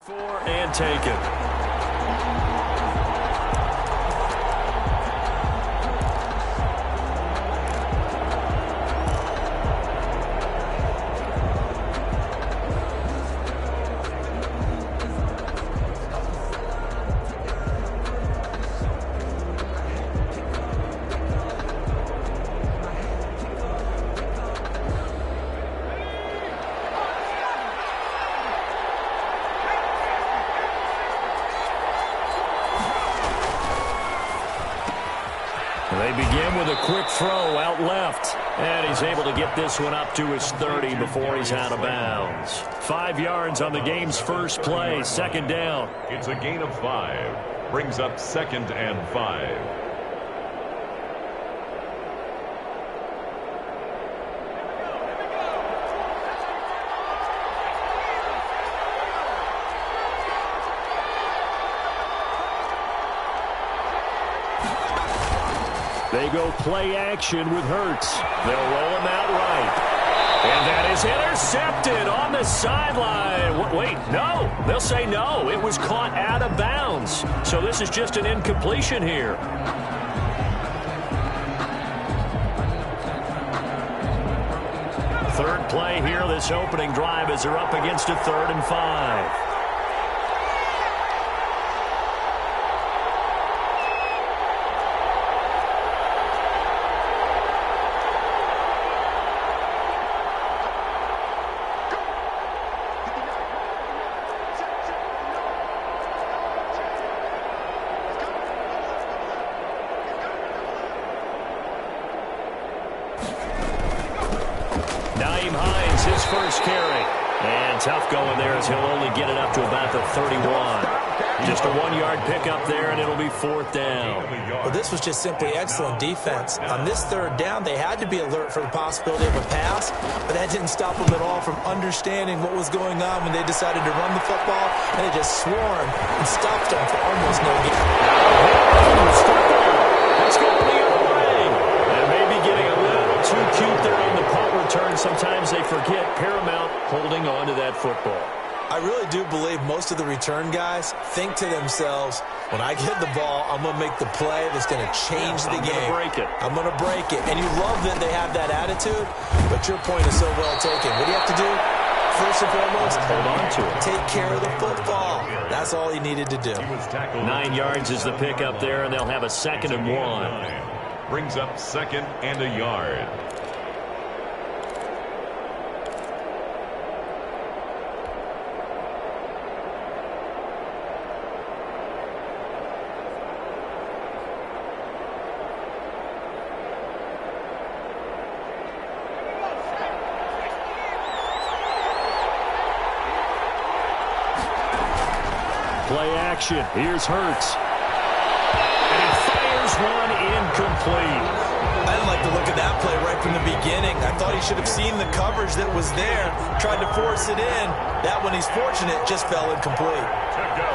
And taken. They begin with a quick throw out left. And he's able to get this one up to his 30 before he's out of bounds. 5 yards on the game's first play, second down. It's a gain of 5. Brings up 2nd and 5. They go play action with Hurts. They'll roll him out right. And that is intercepted on the sideline. Wait, no. They'll say no. It was caught out of bounds. So this is just an incompletion here. Third play here, this opening drive as they're up against a 3rd and 5. His first carry. And tough going there as he'll only get it up to about the 31. Just a 1-yard pickup there, and it'll be 4th down. Well, this was just simply excellent defense. On this 3rd down, they had to be alert for the possibility of a pass, but that didn't stop them at all from understanding what was going on when they decided to run the football, and they just swarmed and stopped them for almost no gain. Let's go the other way. And maybe getting a little too cute there on the punt return. Sometimes they forget paramount holding on to that football. I really do believe most of the return guys think to themselves, when I get the ball, I'm going to make the play that's going to change the game. I'm going to break it. And you love that they have that attitude, but your point is so well taken. What do you have to do? First and foremost, hold on to it. Take care of the football. That's all he needed to do. 9 yards is the pickup there, and they'll have a 2nd and 1. Brings up 2nd and a yard. Play action. Here's Hurts. And he fires one incomplete. I didn't like the look of that play right from the beginning. I thought he should have seen the coverage that was there, tried to force it in. That one, he's fortunate, just fell incomplete. Check go.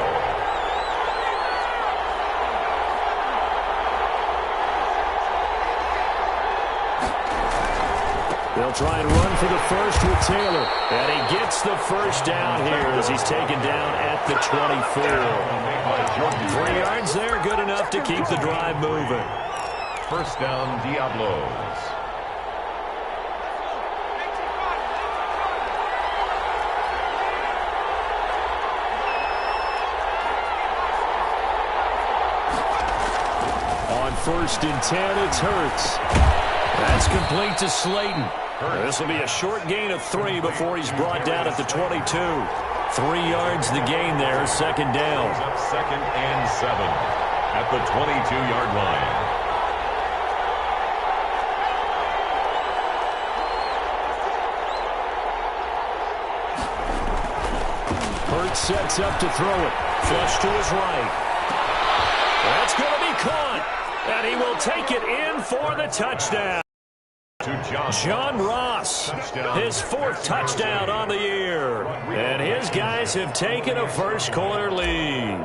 They'll try and run for the first with Taylor. And he gets the first down here as he's taken down at the 24. 3 yards there, good enough to keep the drive moving. First down, Diablos. On 1st and 10, it's Hurts. That's complete to Slayton. This will be a short gain of 3 before he's brought down at the 22. 3 yards the gain there, 2nd down. Up 2nd and 7 at the 22-yard line. Hurts sets up to throw it. Flush to his right. That's going to be caught. And he will take it in for the touchdown. John Ross, his 4th touchdown on the year. And his guys have taken a first-quarter lead.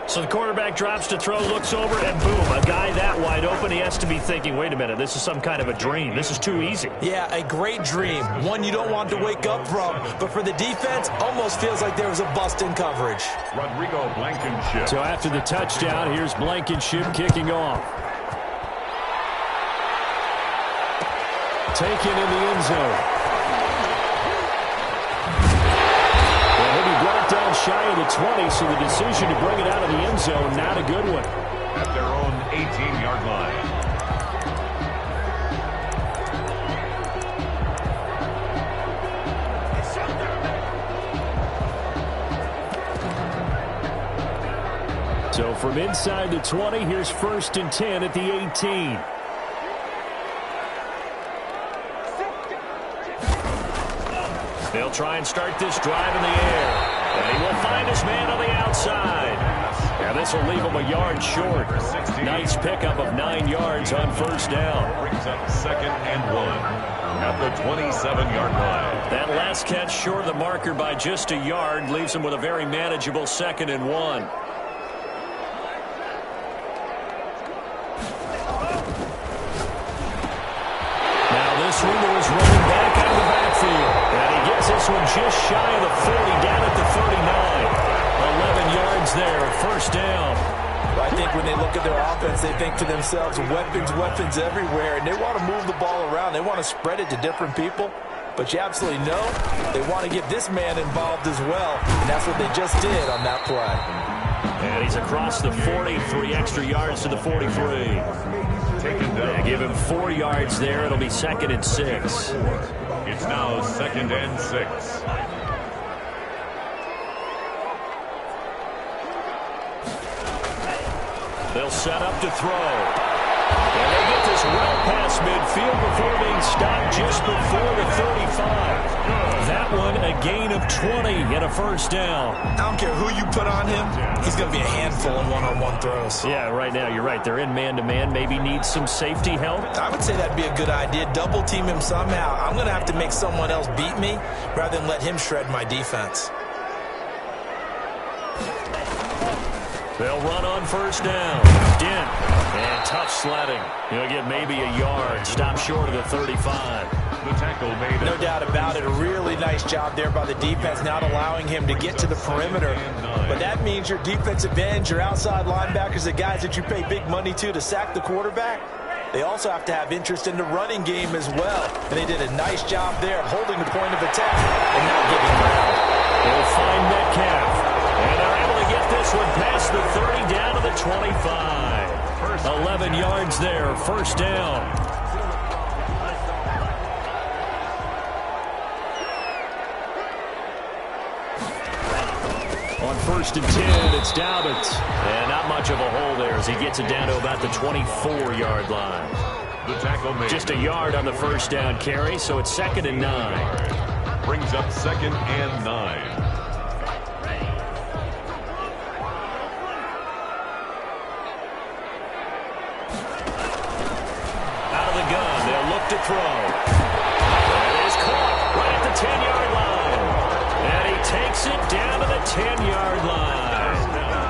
So the quarterback drops to throw, looks over, and boom, a guy that wide open, he has to be thinking, wait a minute, this is some kind of a dream. This is too easy. Yeah, a great dream. One you don't want to wake up from. But for the defense, almost feels like there was a bust in coverage. Rodrigo Blankenship. So after the touchdown, here's Blankenship kicking off. Taken in the end zone. Down shy of the 20, so the decision to bring it out of the end zone, not a good one. At their own 18-yard line. So from inside the 20, here's 1st and 10 at the 18. They'll try and start this drive in the air. And he will find his man on the outside. And this will leave him a yard short. Nice pickup of 9 yards on 1st down. Brings up 2nd and 1 at the 27-yard line. That last catch short of the marker by just a yard leaves him with a very manageable 2nd and 1. Now this one was running back out of the backfield. And he gets this one just shy of the 40, down at the 39. 11 yards there, 1st down. I think when they look at their offense, they think to themselves, weapons everywhere, and they want to move the ball around. They want to spread it to different people. But you absolutely know they want to get this man involved as well, and that's what they just did on that play. And he's across the 40, 3 extra yards to the 43. They give him 4 yards there. It'll be 2nd and 6. It's now 2nd and 6. They'll set up to throw. And they get this well past midfield before being stopped just before the 35. That one a gain of 20 and a 1st down. I don't care who you put on him. He's going to be a handful in one-on-one throws. Yeah, right now you're right. They're in man-to-man. Maybe need some safety help. I would say that'd be a good idea. Double team him somehow. I'm going to have to make someone else beat me rather than let him shred my defense. They'll run on 1st down. Dent. And tough sledding. He'll get maybe a yard. Stop short of the 35. The tackle made it. No doubt about it. A really nice job there by the defense, not allowing him to get to the perimeter. But that means your defensive ends, your outside linebackers, the guys that you pay big money to sack the quarterback, they also have to have interest in the running game as well. And they did a nice job there of holding the point of attack and not giving ground. They'll find Metcalf. And they're able to get this one past the 30 down to the 25. 11 yards there, 1st down. On 1st and 10, it's Dobbins. And not much of a hole there as he gets it down to about the 24-yard line. The tackle made. Just a yard on the 1st down carry, so it's 2nd and 9. Brings up 2nd and 9. To throw. And it is caught right at the 10-yard line. And he takes it down to the 10-yard line.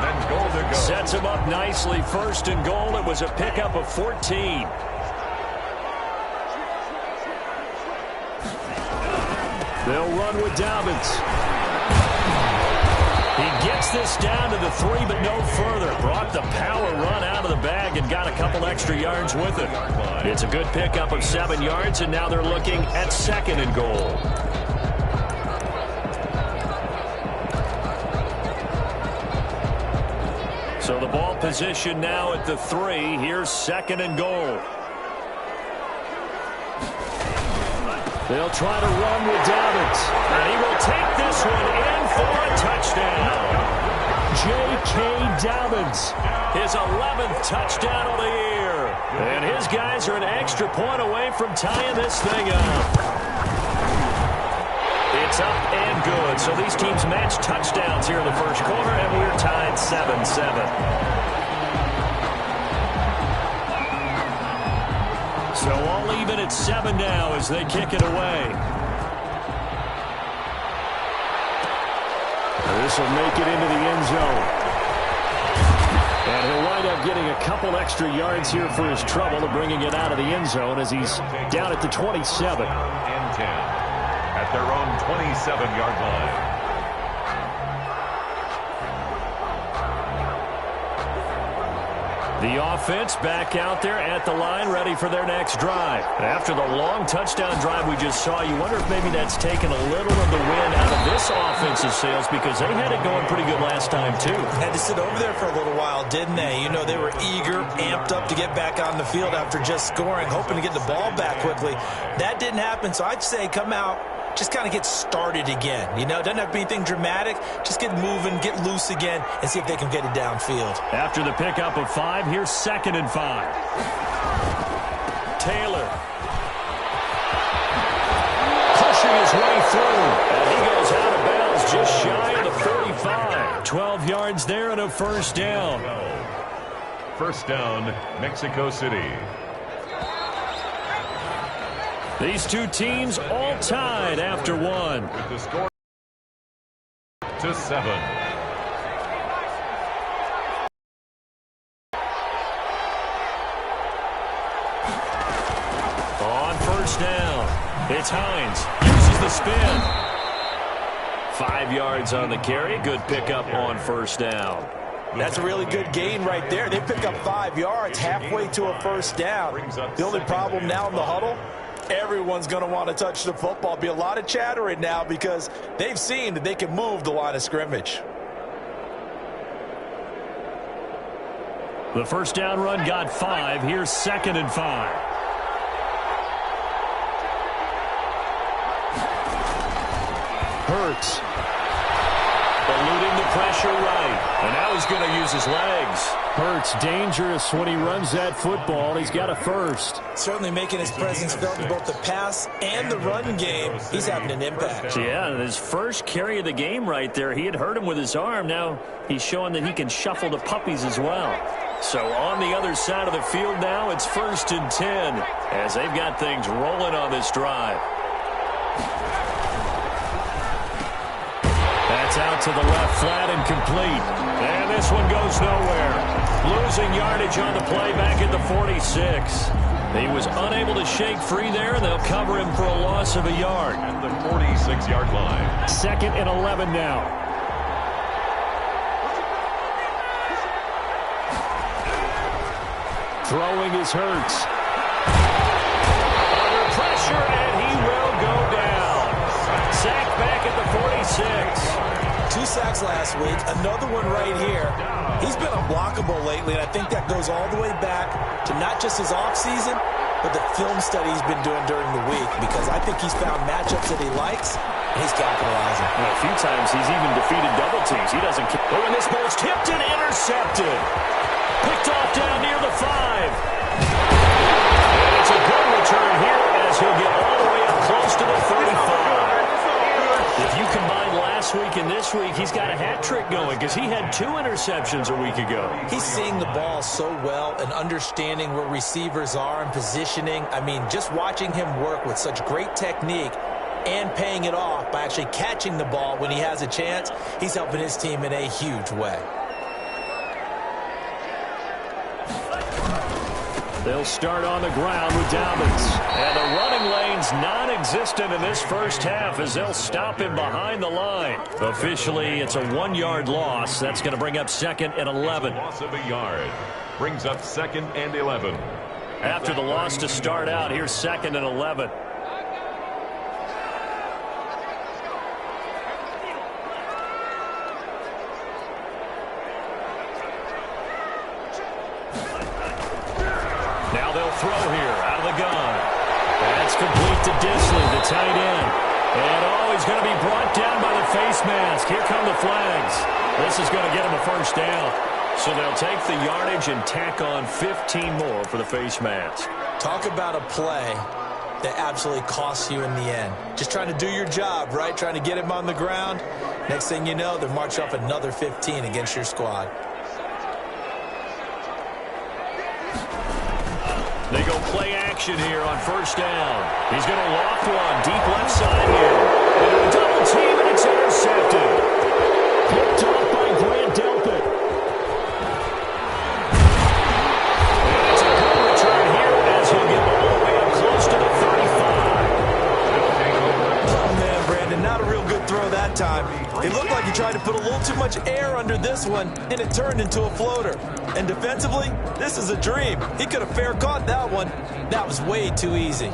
Then goal to go. Sets him up nicely. 1st and goal. It was a pickup of 14. They'll run with Dobbins. He gets this down to the 3, but no further. Brought the power run out of the bag and got a couple extra yards with it. It's a good pickup of 7 yards, and now they're looking at 2nd and goal. So the ball position now at the 3. Here's 2nd and goal. They'll try to run with Dobbins. And he will take this one in for a touchdown. J.K. Dobbins, his 11th touchdown of the year. And his guys are an extra point away from tying this thing up. It's up and good. So these teams match touchdowns here in the 1st quarter, and we're tied 7-7. So all even at 7 now as they kick it away. This will make it into the end zone. And he'll wind up getting a couple extra yards here for his trouble of bringing it out of the end zone as he's down at the 27. And 10 at their own 27-yard line. The offense back out there at the line, ready for their next drive. After the long touchdown drive we just saw, you wonder if maybe that's taken a little of the wind out of this offensive sails, because they had it going pretty good last time, too. Had to sit over there for a little while, didn't they? You know, they were eager, amped up to get back on the field after just scoring, hoping to get the ball back quickly. That didn't happen, so I'd say come out, just kind of get started again. You know, it doesn't have to be anything dramatic. Just get moving, get loose again, and see if they can get it downfield. After the pickup of 5, here's 2nd and 5. Taylor. Pushing his way through. And he goes out of bounds just shy of the 45. 12 yards there and a first down. First down, Mexico City. These two teams all tied after one. With the score to 7. On first down, it's Hines. Uses the spin. 5 yards on the carry. Good pickup on first down. That's a really good gain right there. They pick up 5 yards halfway to a first down. The only problem now in the huddle, everyone's going to want to touch the football. Be a lot of chattering now because they've seen that they can move the line of scrimmage. The first down run got 5. Here's 2nd and 5. Hurts. Eluding the pressure right. And now he's going to use his legs. Hurts dangerous when he runs that football. He's got a first. Certainly making his presence felt in both the pass and the run game. He's having an impact. Yeah, his first carry of the game right there. He had hurt him with his arm. Now he's showing that he can shuffle the puppies as well. So on the other side of the field now, it's 1st and 10 as they've got things rolling on this drive. That's out to the left, flat and complete. And this one goes nowhere. Losing yardage on the play back at the 46. He was unable to shake free there, and they'll cover him for a loss of a yard. At the 46-yard line. 2nd and 11 now. Throwing his Hurts. Under pressure, and he will go down. Sacked back at the 46. 2 sacks last week, another one right here. He's been unblockable lately, and I think that goes all the way back to not just his offseason, but the film study he's been doing during the week, because I think he's found matchups that he likes, and he's capitalizing. Well, a few times he's even defeated double teams. He doesn't care. Oh, and this ball's tipped and intercepted. Picked off down near the 5. And it's a good return here as he'll get all the way up close to the 35. If you combine last week and this week, he's got a hat trick going because he had 2 interceptions a week ago. He's seeing the ball so well and understanding where receivers are and positioning. I mean, just watching him work with such great technique and paying it off by actually catching the ball when he has a chance, he's helping his team in a huge way. They'll start on the ground with Dobbins. And the running lane's non-existent in this first half as they'll stop him behind the line. Officially, it's a 1-yard loss. That's going to bring up 2nd and 11. Loss of a yard brings up 2nd and 11. After the loss to start out, here's 2nd and 11. Now they'll throw here out of the gun. That's complete to Disley, the tight end. And he's going to be brought down by the face mask. Here come the flags. This is going to get him a first down. So they'll take the yardage and tack on 15 more for the face mask. Talk about a play that absolutely costs you in the end. Just trying to do your job, right? Trying to get him on the ground. Next thing you know, they're marching off another 15 against your squad. They go play action here on first down. He's going to loft one deep left side here. And a double team, and it's intercepted. Picked off by Grant Delpit. not a real good throw that time. It looked like he tried to put a little too much air under this one, and it turned into a floater. And defensively, this is a dream. He could have fair caught that one. That was way too easy.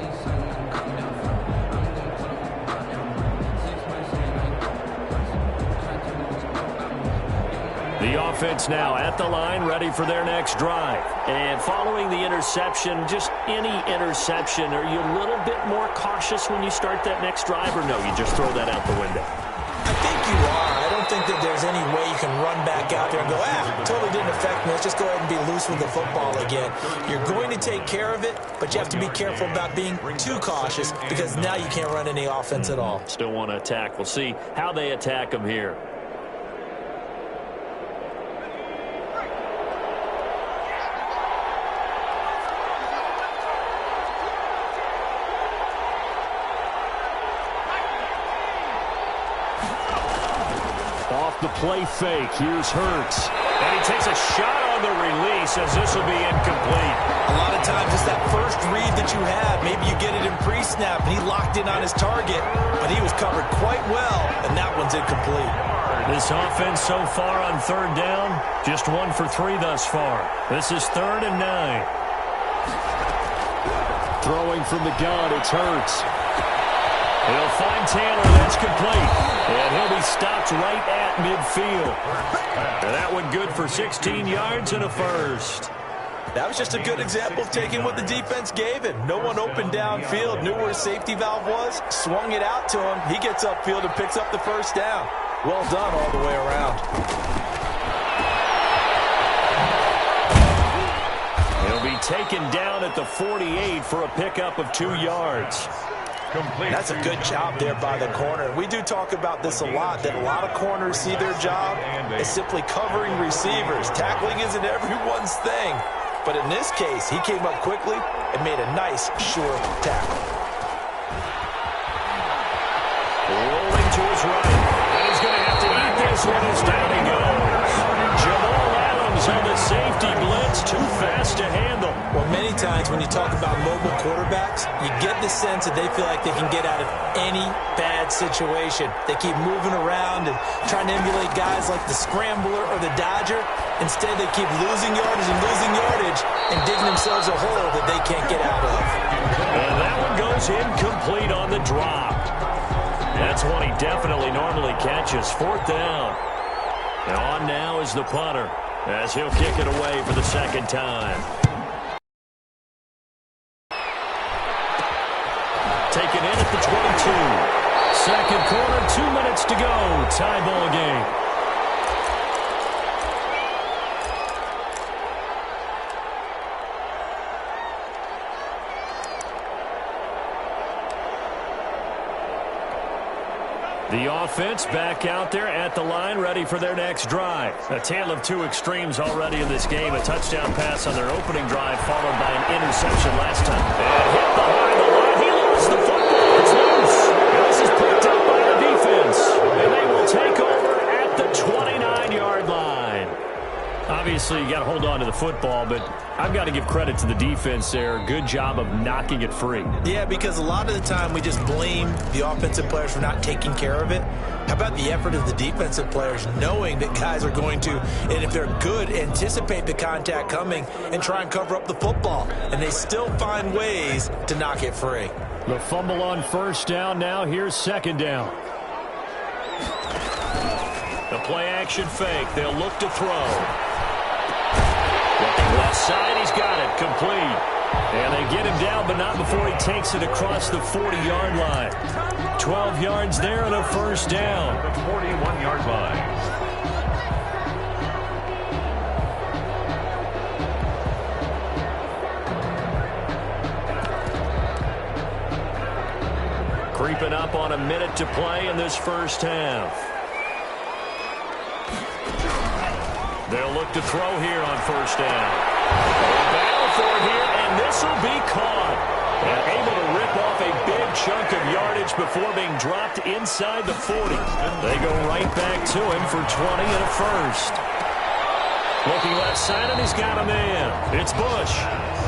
The offense now at the line, ready for their next drive. And following the interception, just any interception, are you a little bit more cautious when you start that next drive, or no, you just throw that out the window? I think you are. I don't think that there's any way you can run back out there and go, totally didn't affect me. Let's just go ahead and be loose with the football again. You're going to take care of it, but you have to be careful about being too cautious because now you can't run any offense at all. Still want to attack. We'll see how they attack them here. The play fake. Here's Hurts. And he takes a shot on the release as this will be incomplete. A lot of times it's that first read that you have. Maybe you get it in pre-snap, and he locked in on his target, but he was covered quite well, and that one's incomplete. This offense so far on third down, just 1 for 3 thus far. This is 3rd and 9. Throwing from the gun, it's Hurts. He'll find Taylor. That's complete. And he'll be stopped right at midfield. And that one good for 16 yards and a first. That was just a good example of taking what the defense gave him. No one opened downfield, knew where his safety valve was, swung it out to him. He gets upfield and picks up the first down. Well done all the way around. He'll be taken down at the 48 for a pickup of 2 yards. That's a good job there by the corner. We do talk about this a lot, that a lot of corners see their job as simply covering receivers. Tackling isn't everyone's thing. But in this case, he came up quickly and made a nice, sure tackle. Rolling to his right. And he's going to have to eat this one as down he goes. Jamal Adams on the safety blitz, too fast to handle. Well, many times when you talk about mobile quarterbacks, you get the sense that they feel like they can get out of any bad situation. They keep moving around and trying to emulate guys like the scrambler or the dodger. Instead, they keep losing yardage and digging themselves a hole that they can't get out of. And that one goes incomplete on the drop. That's one he definitely normally catches. 4th down. And on now is the punter as he'll kick it away for the second time. Taken in at the 22. Second quarter, 2 minutes to go. Tie ball game. The offense back out there at the line, ready for their next drive. A tale of 2 extremes already in this game. A touchdown pass on their opening drive, followed by an interception last time. And hit behind the line. He lost the football. It's loose. And this is picked up by the defense. And they will take over at the 29-yard line. Obviously, you got to hold on to the football, but I've got to give credit to the defense there. Good job of knocking it free. Yeah, because a lot of the time we just blame the offensive players for not taking care of it. How about the effort of the defensive players knowing that guys are going to, and if they're good, anticipate the contact coming and try and cover up the football. And they still find ways to knock it free. The fumble on 1st down now. Here's 2nd down. The play action fake. They'll look to throw. Looking left side, he's got it, complete. And they get him down, but not before he takes it across the 40-yard line. 12 yards there and a 1st down. The 41-yard line. Creeping up on a minute to play in this first half. They'll look to throw here on 1st down. Battle for it here, and this will be caught. And able to rip off a big chunk of yardage before being dropped inside the 40. They go right back to him for 20 and a 1st. Looking left side, and he's got a man. It's Bush.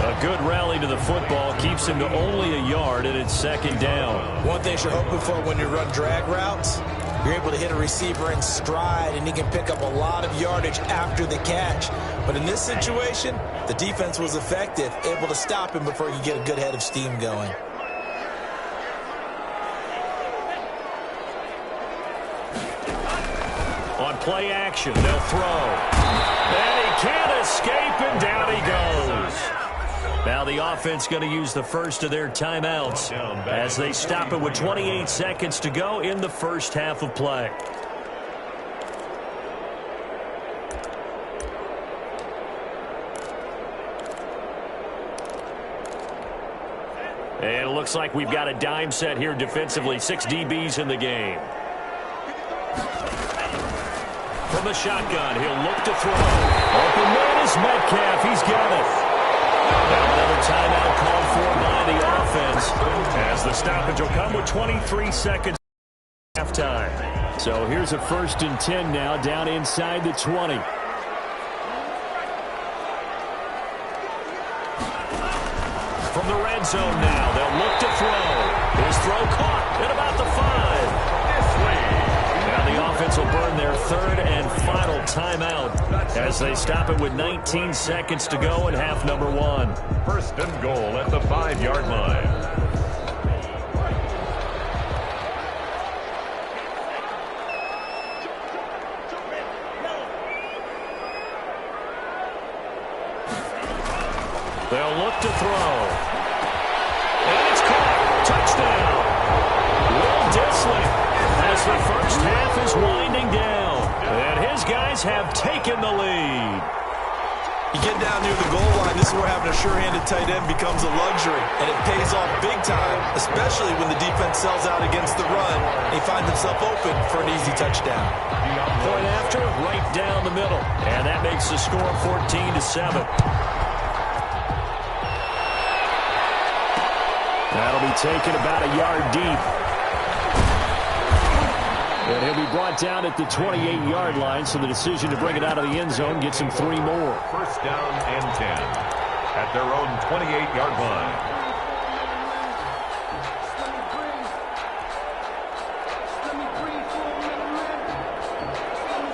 A good rally to the football keeps him to only a yard, and it's second down. One thing you're hoping for when you run drag routes, you're able to hit a receiver in stride, and he can pick up a lot of yardage after the catch. But in this situation, the defense was effective, able to stop him before he could get a good head of steam going. On play action, they'll throw. And he can't escape, and down he goes. Now the offense going to use the first of their timeouts as they stop it with 28 seconds to go in the first half of play. And it looks like we've got a dime set here defensively. 6 DBs in the game. From the shotgun, he'll look to throw. Open man is Metcalf. He's got it. Now another timeout called for by the offense as the stoppage will come with 23 seconds halftime. So here's a 1st and 10 now down inside the 20. From the red zone now, they'll look to throw. His throw caught at about the 5. Now the offense will burn their 3rd and final timeout as they stop it with 19 seconds to go in half number 1. 1st and goal at the 5-yard line. They'll look to throw. And it's caught. Touchdown. Will Dissling as the first half is winding down. And his guys have taken the lead. You get down near the goal line, this is where having a sure-handed tight end becomes a luxury. And it pays off big time, especially when the defense sells out against the run. And he finds himself open for an easy touchdown. Point after, right down the middle. And that makes the score 14-7. That'll be taken about a yard deep. And he'll be brought down at the 28-yard line, so the decision to bring it out of the end zone gets him 3 more. 1st down and 10 at their own 28-yard line.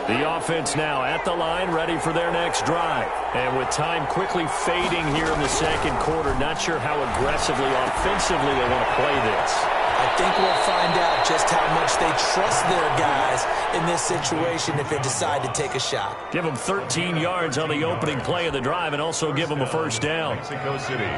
The offense now at the line, ready for their next drive. And with time quickly fading here in the second quarter, not sure how aggressively, offensively they want to play this. I think we'll find out just how much they trust their guys in this situation if they decide to take a shot. Give them 13 yards on the opening play of the drive and also give them a 1st down. Mexico City.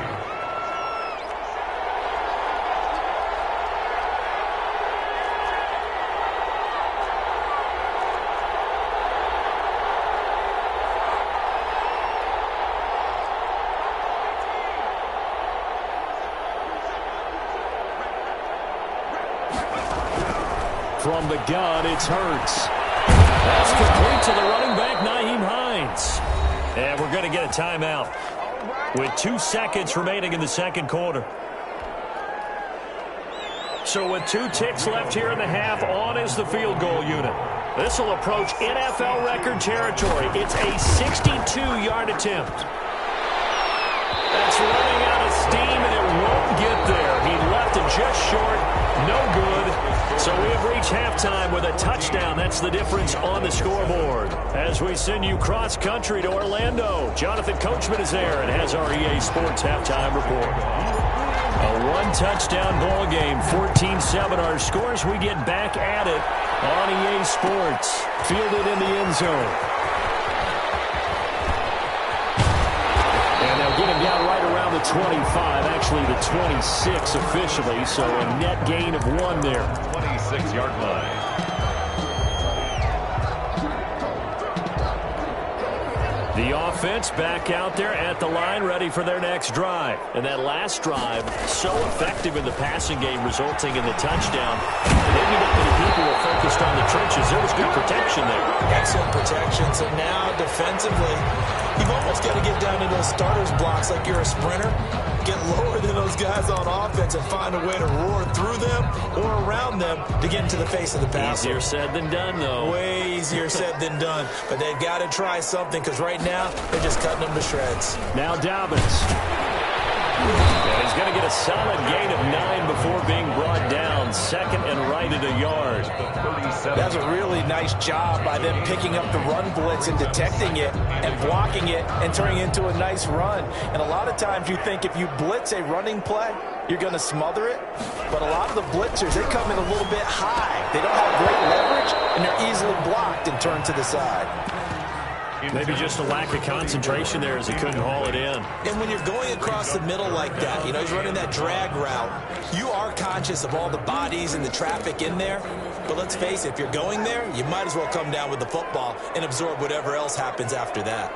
From the gun, it's Hurts. That's complete to the running back, Nyheim Hines. And we're going to get a timeout with 2 seconds remaining in the second quarter. So with 2 ticks left here in the half, on is the field goal unit. This will approach NFL record territory. It's a 62-yard attempt. That's running out of steam, and it won't get there. He left it just short. No good. So we have reached halftime with a touchdown. That's the difference on the scoreboard. As we send you cross-country to Orlando, Jonathan Coachman is there and has our EA Sports halftime report. A 1-touchdown ball game, 14-7 our scores. We get back at it on EA Sports. Fielded in the end zone. And they'll get him down right around the 25, actually the 26 officially, so a net gain of 1 there. 26-yard line. The offense back out there at the line, ready for their next drive. And that last drive, so effective in the passing game, resulting in the touchdown. Maybe not many people were focused on the trenches. There was good protection there. Excellent protection. So now, defensively, you've almost got to get down to those starters blocks like you're a sprinter. Get lower than those guys on offense and find a way to roar through them or around them to get into the face of the passer. Easier said than done, though. Way easier said than done. But they've got to try something because right now they're just cutting them to shreds. Now Dobbins. He's going to get a solid gain of 9 before being brought down. Second and right at a yard. That's a really nice job by them picking up the run blitz and detecting it and blocking it and turning it into a nice run. And a lot of times you think if you blitz a running play, you're going to smother it. But a lot of the blitzers, they come in a little bit high. They don't have great leverage, and they're easily blocked and turned to the side. Maybe just a lack of concentration there as he couldn't haul it in. And when you're going across the middle like that, you know, he's running that drag route, you are conscious of all the bodies and the traffic in there. But let's face it, if you're going there, you might as well come down with the football and absorb whatever else happens after that.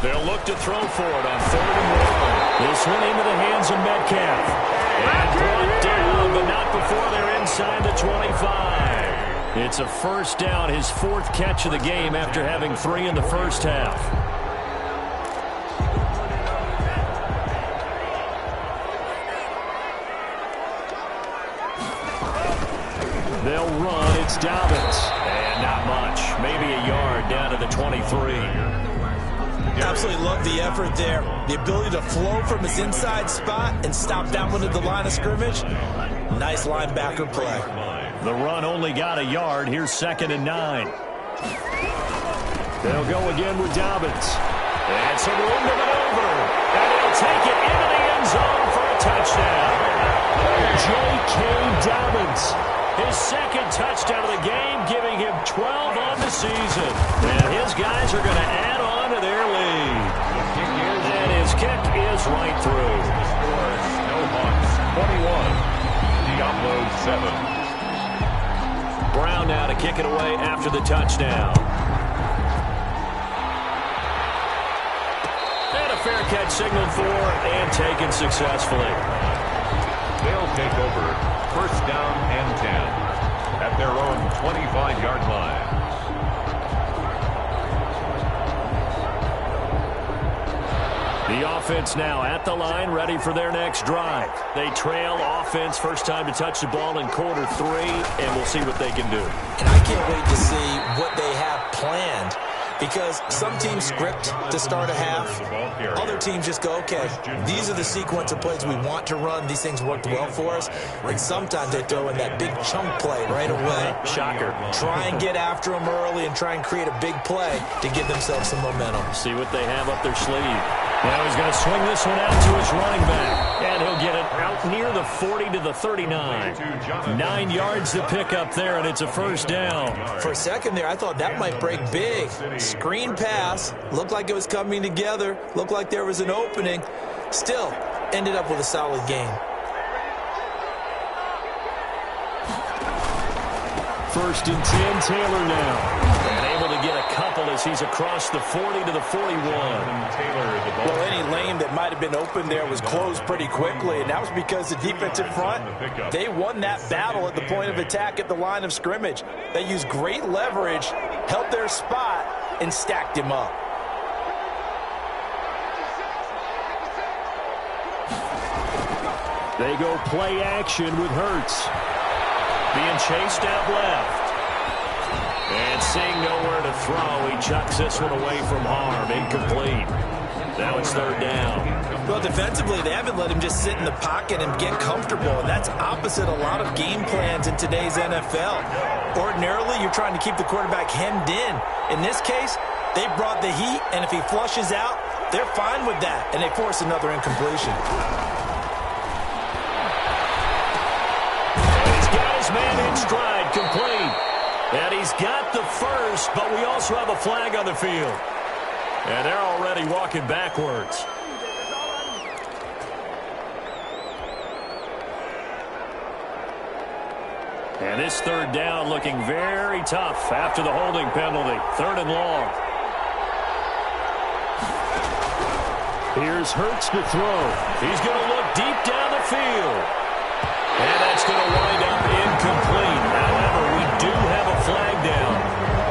They'll look to throw for it on 3rd and 1. This one into the hands of Metcalf. And brought down, but not before they're inside the 25. It's a first down, his 4th catch of the game after having 3 in the first half. They'll run. It's Dobbins. And not much. Maybe a yard down to the 23. Absolutely love the effort there. The ability to flow from his inside spot and stop that one at the line of scrimmage. Nice linebacker play. The run only got a yard. Here's 2nd and 9. They'll go again with Dobbins. And some room to maneuver. And he'll take it into the end zone for a touchdown. J.K. Dobbins. His 2nd touchdown of the game, giving him 12 on the season. And his guys are going to add on to their lead. And his kick is right through. Snow 21. Diablo 7. Brown now to kick it away after the touchdown. And a fair catch signaled for and taken successfully. They'll take over 1st down and 10 at their own 25-yard line. The offense now at the line, ready for their next drive. They trail offense, first time to touch the ball in quarter 3, and we'll see what they can do. And I can't wait to see what they have planned, because some teams script to start a half. Other teams just go, okay, these are the sequence of plays we want to run. These things worked well for us. And sometimes they throw in that big chunk play right away. Shocker. Try and get after them early and try and create a big play to give themselves some momentum. See what they have up their sleeve. Now he's going to swing this one out to his running back. And he'll get it out near the 40 to the 39. 9 yards to pick up there, and it's a first down. For a second there, I thought that might break big. Screen pass. Looked like it was coming together. Looked like there was an opening. Still, ended up with a solid game. 1st and 10, Taylor now. And able to get a couple as he's across the 40 to the 41. Well, any lane that might have been open there was closed pretty quickly, and that was because the defensive front, they won that battle at the point of attack at the line of scrimmage. They used great leverage, held their spot, and stacked him up. They go play action with Hurts. Being chased out left. And seeing nowhere to throw, he chucks this one away from harm. Incomplete. Now it's 3rd down. Well, defensively, they haven't let him just sit in the pocket and get comfortable, and that's opposite a lot of game plans in today's NFL. Ordinarily, you're trying to keep the quarterback hemmed in. In this case, they brought the heat, and if he flushes out, they're fine with that, and they force another incompletion. Man in stride, complete. And he's got the first, but we also have a flag on the field. And they're already walking backwards. And this 3rd down looking very tough after the holding penalty. 3rd and long. Here's Hurts to throw. He's going to look deep down the field. And that's going to wind up incomplete. However, we do have a flag down.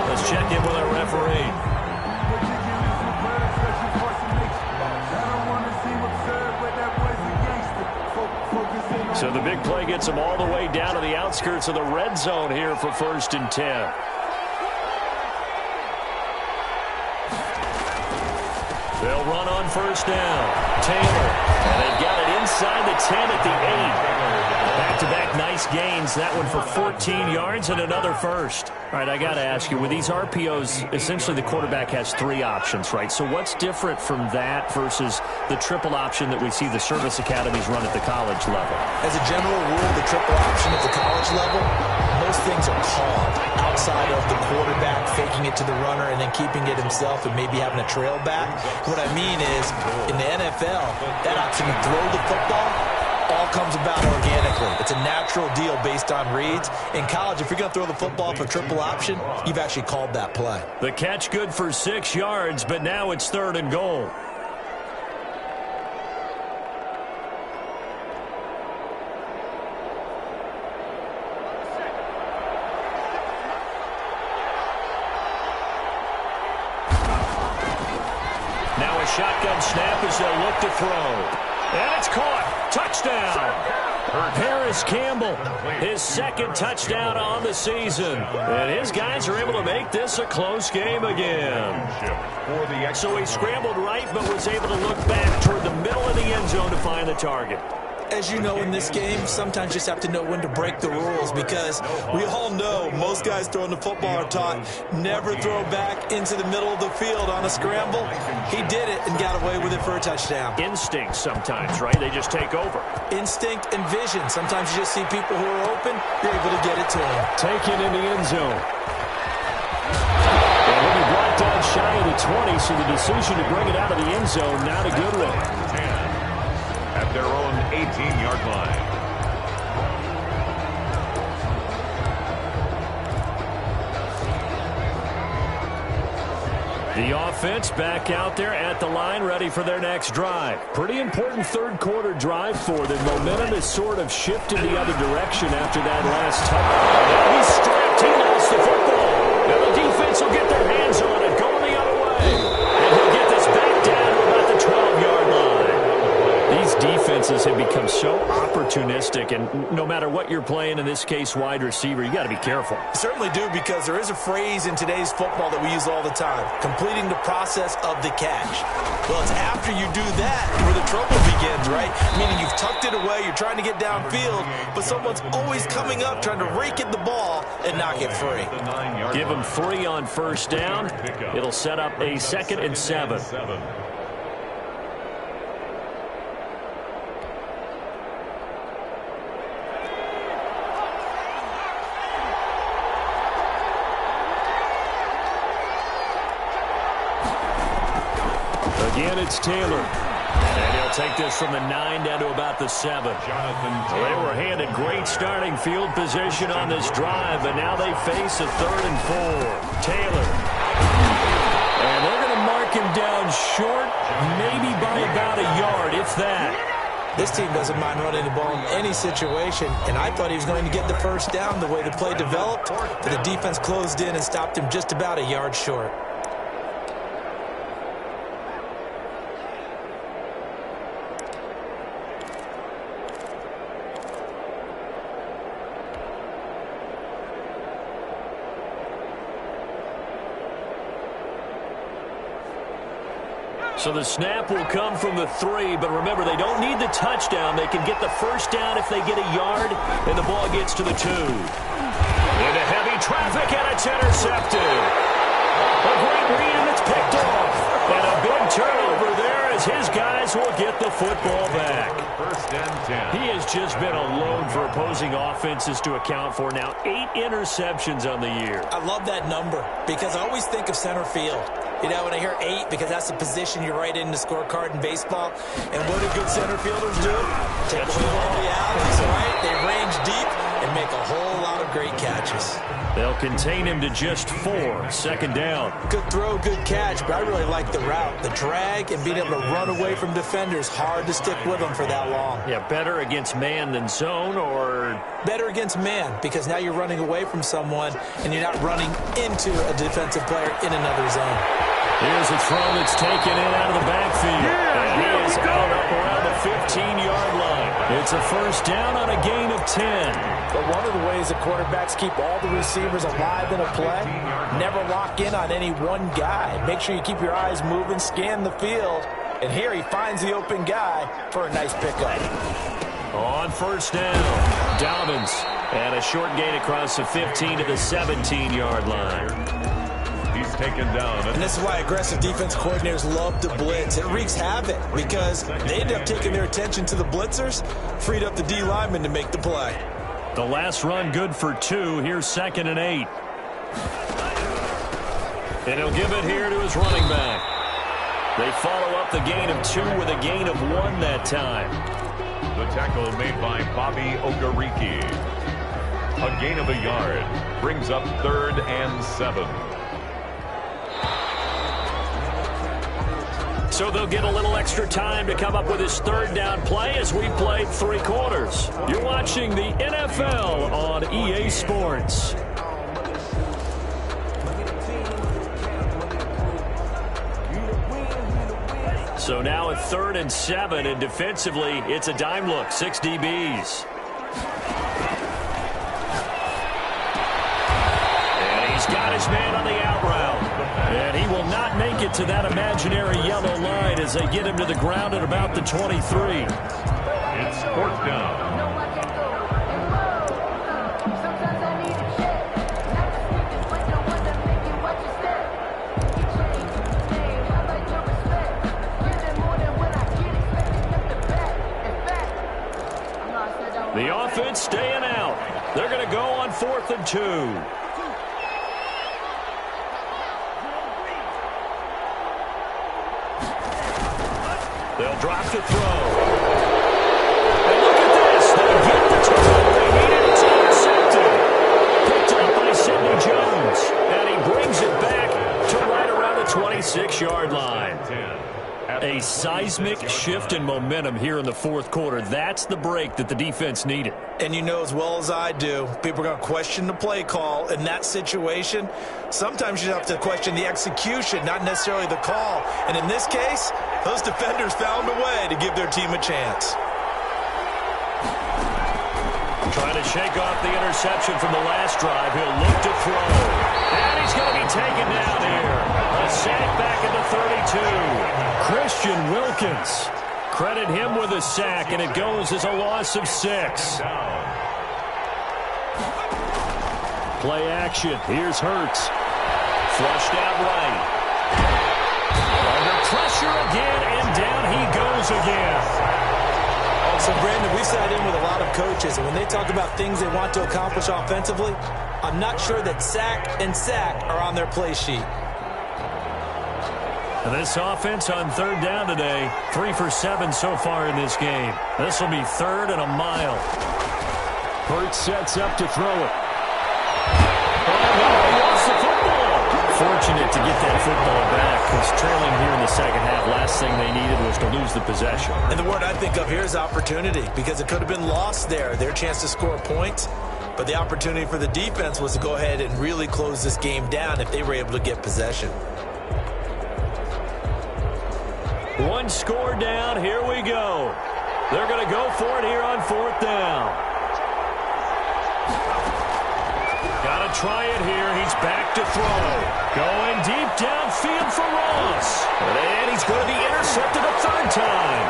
Let's check in with our referee. So the big play gets them all the way down to the outskirts of the red zone here for 1st and 10. They'll run on first down. Taylor. And they've got it inside the 10 at the 8. Back-to-back nice gains. That one for 14 yards and another first. All right, I got to ask you, with these RPOs, essentially the quarterback has 3 options, right? So what's different from that versus the triple option that we see the service academies run at the college level? As a general rule, the triple option at the college level, most things are called outside of the quarterback faking it to the runner and then keeping it himself and maybe having a trail back. What I mean is, in the NFL, that option to throw the football all comes about organically. It's a natural deal based on reads. In college, if you're going to throw the football for triple option, you've actually called that play. The catch good for 6 yards, but now it's 3rd and goal. Now a shotgun snap as they'll look to throw. And it's caught. Touchdown. Harris Campbell, his 2nd touchdown on the season. And his guys are able to make this a close game again. So he scrambled right but was able to look back toward the middle of the end zone to find the target. As you know, in this game, sometimes you just have to know when to break the rules because we all know most guys throwing the football are taught never throw back into the middle of the field on a scramble. He did it and got away with it for a touchdown. Instinct sometimes, right? They just take over. Instinct and vision. Sometimes you just see people who are open, you're able to get it to them. Taken in the end zone. And he'll be brought down shy of the 20, so the decision to bring it out of the end zone, not a good one. At their own 18-yard line. The offense back out there at the line, ready for their next drive. Pretty important 3rd quarter drive for them. Momentum has sort of shifted the other direction after that last touchdown. Now he's strapped. He lost the football. Now the defense will get their hands on it, going the other way. And he'll get this back down to about the 12-yard line. These defenses have become so opportunistic, and no matter what you're playing, in this case wide receiver, you got to be careful. You certainly do, because there is a phrase in today's football that we use all the time, completing the process of the catch. Well, it's after you do that where the trouble begins, right? Meaning you've tucked it away, you're trying to get downfield, but someone's always coming up trying to rake at the ball and knock it free. Give them 3 on first down. It'll set up a 2nd and 7. Again, it's Taylor. And he'll take this from the 9 down to about the 7. They were handed great starting field position on this drive, but now they face a 3rd and 4. Taylor. And they're going to mark him down short, maybe by about a yard, if that. This team doesn't mind running the ball in any situation, and I thought he was going to get the first down the way the play developed, but the defense closed in and stopped him just about a yard short. So the snap will come from the 3, but remember, they don't need the touchdown. They can get the first down if they get a yard, and the ball gets to the 2. Into heavy traffic, and it's intercepted. A great read, and it's picked off. And a big turnover there as his guys will get the football back. First and 10. He has just been a load for opposing offenses to account for. Now 8 interceptions on the year. I love that number because I always think of center field. You know, when I hear 8, because that's the position you write in the scorecard in baseball. And what do good center fielders do? Take away all the alleys, right? They range deep and make a whole lot of great catches. They'll contain him to just 4. Second down. Good throw, good catch, but I really like the route. The drag and being able to run away from defenders, hard to stick with them for that long. Yeah, better against man than zone, or? Better against man, because now you're running away from someone and you're not running into a defensive player in another zone. Here's a throw that's taken in out of the backfield. And he is out up around the 15-yard line. It's a first down on a gain of 10. But one of the ways that quarterbacks keep all the receivers alive in a play, never lock in on any one guy. Make sure you keep your eyes moving, scan the field. And here he finds the open guy for a nice pickup. On first down, Dobbins. And a short gain across the 15 to the 17-yard line. He's taken down. And this is why aggressive defense coordinators love to blitz. It wreaks havoc because they end up taking their attention to the blitzers, freed up the D lineman to make the play. The last run good for 2. Here's 2nd and 8. And he'll give it here to his running back. They follow up the gain of 2 with a gain of 1 that time. The tackle made by Bobby Okereke. A gain of a yard brings up 3rd and 7. So they'll get a little extra time to come up with his 3rd down play as we played 3 quarters. You're watching the NFL on EA Sports. So now a 3rd and 7, and defensively, it's a dime look, 6 DBs. And he's got his man on the out route. And he will not make it to that imaginary yellow line as they get him to the ground at about the 23. It's 4th down. The offense staying out. They're going to go on 4th and 2. They'll drop the throw. And look at this. They get the turnover they needed. It's intercepted. Picked up by Sidney Jones. And he brings it back to right around the 26-yard line. A seismic shift in momentum here in the 4th quarter. That's the break that the defense needed. And you know as well as I do, people are going to question the play call in that situation. Sometimes you have to question the execution, not necessarily the call. And in this case, those defenders found a way to give their team a chance. Trying to shake off the interception from the last drive. He'll look to throw. And he's going to be taken down here. A sack back at the 32. Christian Wilkins. Credit him with a sack, and it goes as a loss of 6. Play action. Here's Hurts. Flushed out right. Under pressure again, and down he goes again. So, Brandon, we've sat in with a lot of coaches, and when they talk about things they want to accomplish offensively, I'm not sure that sack and sack are on their play sheet. And this offense on 3rd down today, 3 for 7 so far in this game. This will be 3rd and a mile. Hurts sets up to throw it. Oh, no, he lost the football. Fortunate to get that football back, because trailing here in the 2nd half, last thing they needed was to lose the possession. And the word I think of here is opportunity, because it could have been lost there, their chance to score points. But the opportunity for the defense was to go ahead and really close this game down if they were able to get possession. 1 score down. Here we go. They're going to go for it here on 4th down. Got to try it here. He's back to throw. Going deep downfield for Ross. And he's going to be intercepted a 3rd time.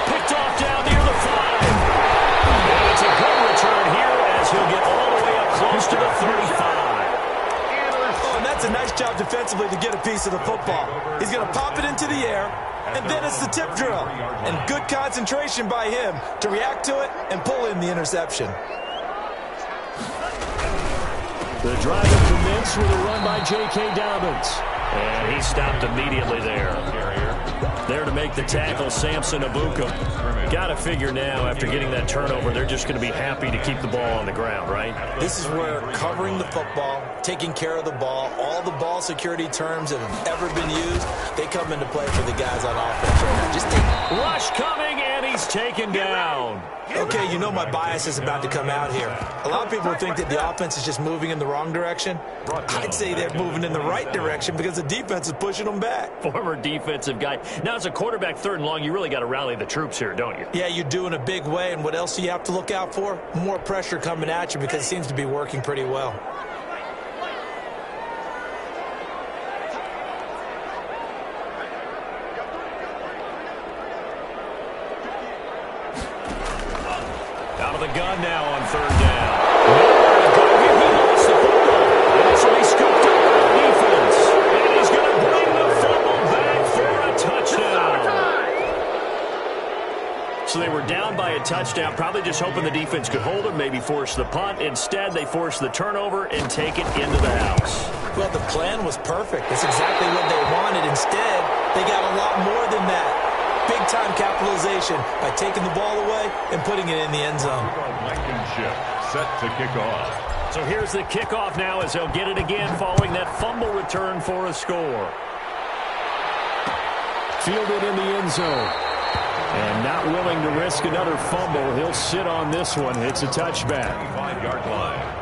Picked off down near the 5. And it's a good return here as he'll get all the way up close to the 35. And that's a nice job defensively to get a piece of the football. He's going to pop it into the air, and then it's the tip drill. And good concentration by him to react to it and pull in the interception. The drive commenced with a run by J.K. Dobbins. And he stopped immediately there. There to make the tackle, Samson Abuka. Got to figure now, after getting that turnover, they're just going to be happy to keep the ball on the ground, right? This is where covering the football, taking care of the ball, all the ball security terms that have ever been used, they come into play for the guys on offense right now. Just take rush coming in. And he's taken down. Okay, you know my bias is about to come out here. A lot of people think that the offense is just moving in the wrong direction. I'd say they're moving in the right direction because the defense is pushing them back. Former defensive guy. Now, as a quarterback, 3rd and long, you really got to rally the troops here, don't you? Yeah, you do in a big way. And what else do you have to look out for? More pressure coming at you because it seems to be working pretty well. Out of the gun now on 3rd down. Nowhere to go here. He lost the football. And this will be scooped up by the defense. And he's going to bring the fumble back for a touchdown. So they were down by a touchdown, probably just hoping the defense could hold them, maybe force the punt. Instead, they forced the turnover and take it into the house. Well, the plan was perfect. That's exactly what they wanted. Instead, they got a lot more than that. Big-time capitalization by taking the ball away and putting it in the end zone. Blankenship set to kick off. So here's the kickoff now as they'll get it again following that fumble return for a score. Fielded in the end zone. And not willing to risk another fumble. He'll sit on this one. It's a touchback. 5-yard line.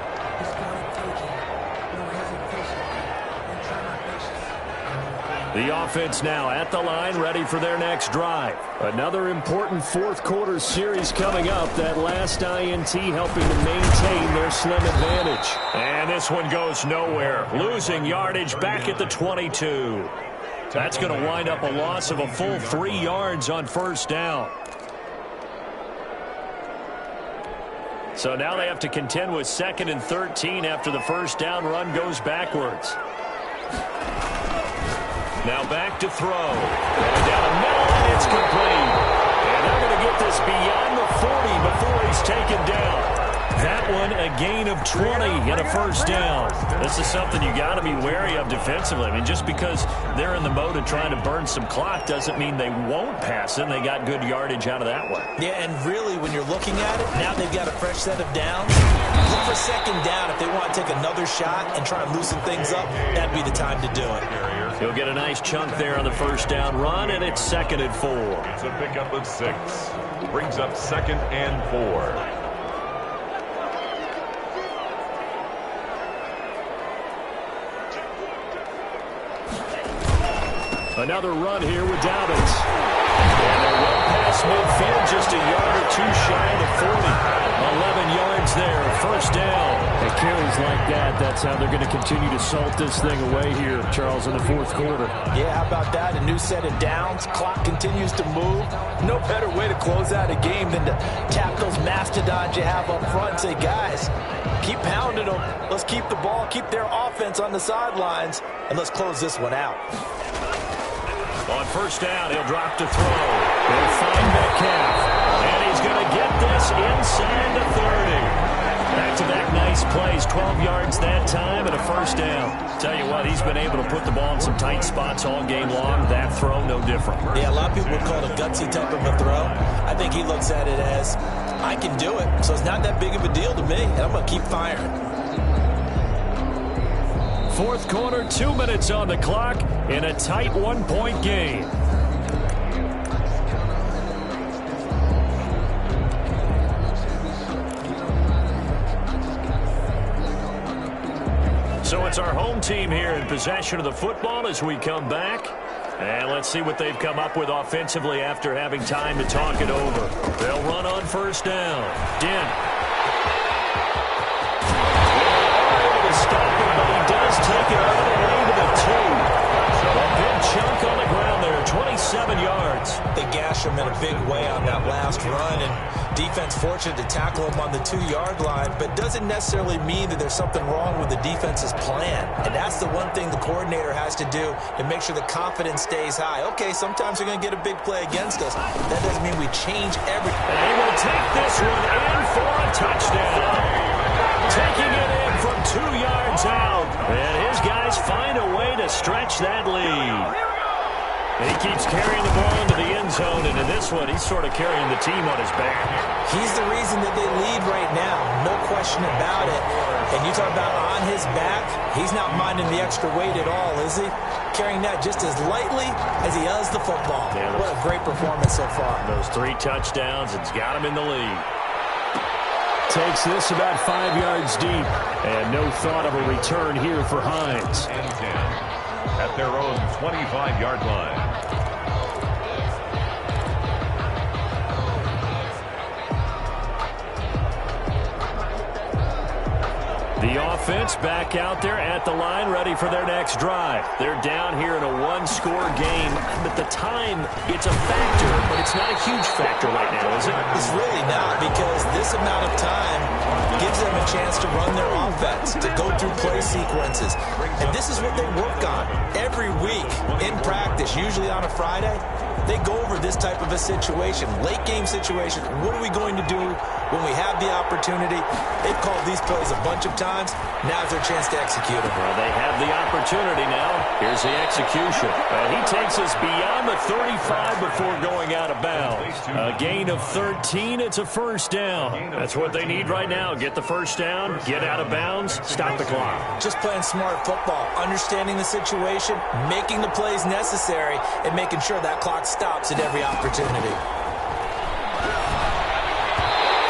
The offense now at the line, ready for their next drive. Another important 4th quarter series coming up. That last INT helping to maintain their slim advantage. And this one goes nowhere. Losing yardage back at the 22. That's going to wind up a loss of a full 3 yards on 1st down. So now they have to contend with 2nd and 13 after the 1st down run goes backwards. Now back to throw. And down the middle, and it's complete. And they're going to get this beyond the 40 before he's taken down. That one, a gain of 20 and a 1st down. This is something you got to be wary of defensively. I mean, just because they're in the mode of trying to burn some clock doesn't mean they won't pass it. They got good yardage out of that one. Yeah, and really, when you're looking at it, now they've got a fresh set of downs. Look for 2nd down if they want to take another shot and try and loosen things up. That'd be the time to do it. He'll get a nice chunk there on the 1st down run, and it's 2nd and 4. It's a pickup of 6. Brings up 2nd and 4. Another run here with Dobbins. And they're well past midfield, just a yard or 2 shy of the 40. 11 yards there, 1st down. At carries like that, that's how they're going to continue to salt this thing away here, Charles, in the 4th quarter. Yeah, how about that? A new set of downs. Clock continues to move. No better way to close out a game than to tap those mastodons you have up front and say, guys, keep pounding them. Let's keep the ball, keep their offense on the sidelines, and let's close this one out. On 1st down, he'll drop to throw. He'll find Metcalf. And he's going to get this inside the 30. Back-to-back nice plays, 12 yards that time and a 1st down. Tell you what, he's been able to put the ball in some tight spots all game long. That throw, no different. Yeah, a lot of people would call it a gutsy type of a throw. I think he looks at it as, I can do it, so it's not that big of a deal to me, and I'm going to keep firing. 4th quarter, 2 minutes on the clock in a tight 1-point game. So it's our home team here in possession of the football as we come back. And let's see what they've come up with offensively after having time to talk it over. They'll run on 1st down. Dent. Take it all the way to the 2. A big chunk on the ground there, 27 yards. They gash him in a big way on that last run, and defense fortunate to tackle him on the 2-yard line, but doesn't necessarily mean that there's something wrong with the defense's plan. And that's the one thing the coordinator has to do to make sure the confidence stays high. Okay, sometimes they're going to get a big play against us. That doesn't mean we change everything. And they will take this one in for a touchdown. Taking it in from 2 yards out. And his guys find a way to stretch that lead. And he keeps carrying the ball into the end zone, and in this one, he's sort of carrying the team on his back. He's the reason that they lead right now, no question about it. And you talk about on his back, he's not minding the extra weight at all, is he? carrying that just as lightly as he does the football. Yeah, what a great performance so far. Those 3 touchdowns, it's got him in the lead. Takes this about 5 yards deep. And no thought of a return here for Hines. And 10 at their own 25-yard line. The offense back out there at the line, ready for their next drive. They're down here in a 1-score game. But the time, it's a factor, but it's not a huge factor right now, is it? It's really not, because this amount of time gives them a chance to run their offense, to go through play sequences. And this is what they work on every week in practice, usually on a Friday. They go over this type of a situation, late game situation. What are we going to do when we have the opportunity? They've called these plays a bunch of times. Now's their chance to execute them. Well, they have the opportunity now. Here's the execution. He takes us beyond the 35 before going out of bounds. A gain of 13. It's a first down. That's what they need right now. Get the first down, get out of bounds, stop the clock. Just playing smart football, understanding the situation, making the plays necessary, and making sure that clock stops at every opportunity.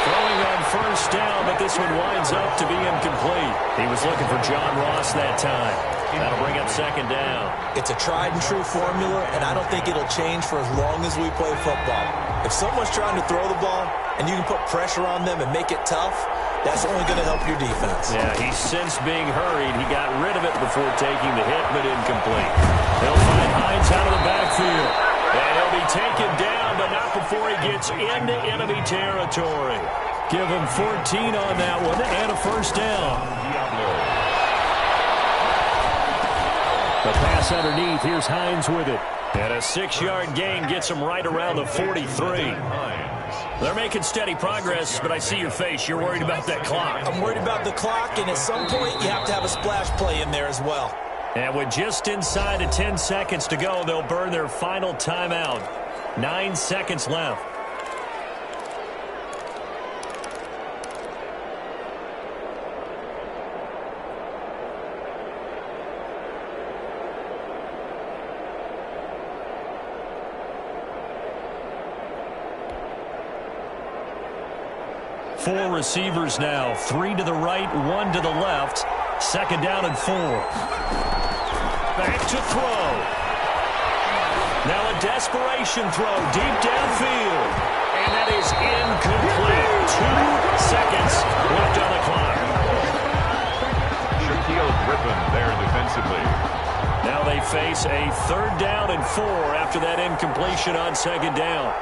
Throwing on first down, but this one winds up to be incomplete. He was looking for John Ross that time. That'll bring up second down. It's a tried and true formula, and I don't think it'll change for as long as we play football. If someone's trying to throw the ball and you can put pressure on them and make it tough, that's only going to help your defense. Yeah, he's since being hurried. He got rid of it before taking the hit, but incomplete. They'll find Hines out of the backfield. And he'll be taken down, but not before he gets into enemy territory. Give him 14 on that one and a first down. The pass underneath. Here's Hines with it. And a 6-yard gain gets him right around the 43. They're making steady progress, but I see your face. You're worried about that clock. I'm worried about the clock, and at some point you have to have a splash play in there as well. And with just inside of 10 seconds to go, they'll burn their final timeout. 9 seconds left. Four receivers now. 3 to the right, 1 to the left. Second down and 4. Back to throw. Now a desperation throw deep downfield. And that is incomplete. 2 seconds left on the clock. Shaquille Griffin there defensively. Now they face a 3rd down and 4 after that incompletion on second down.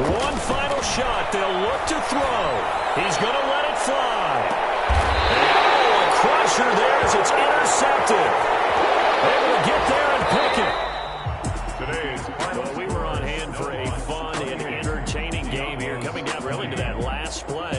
One final shot. They'll look to throw. He's going to let it fly.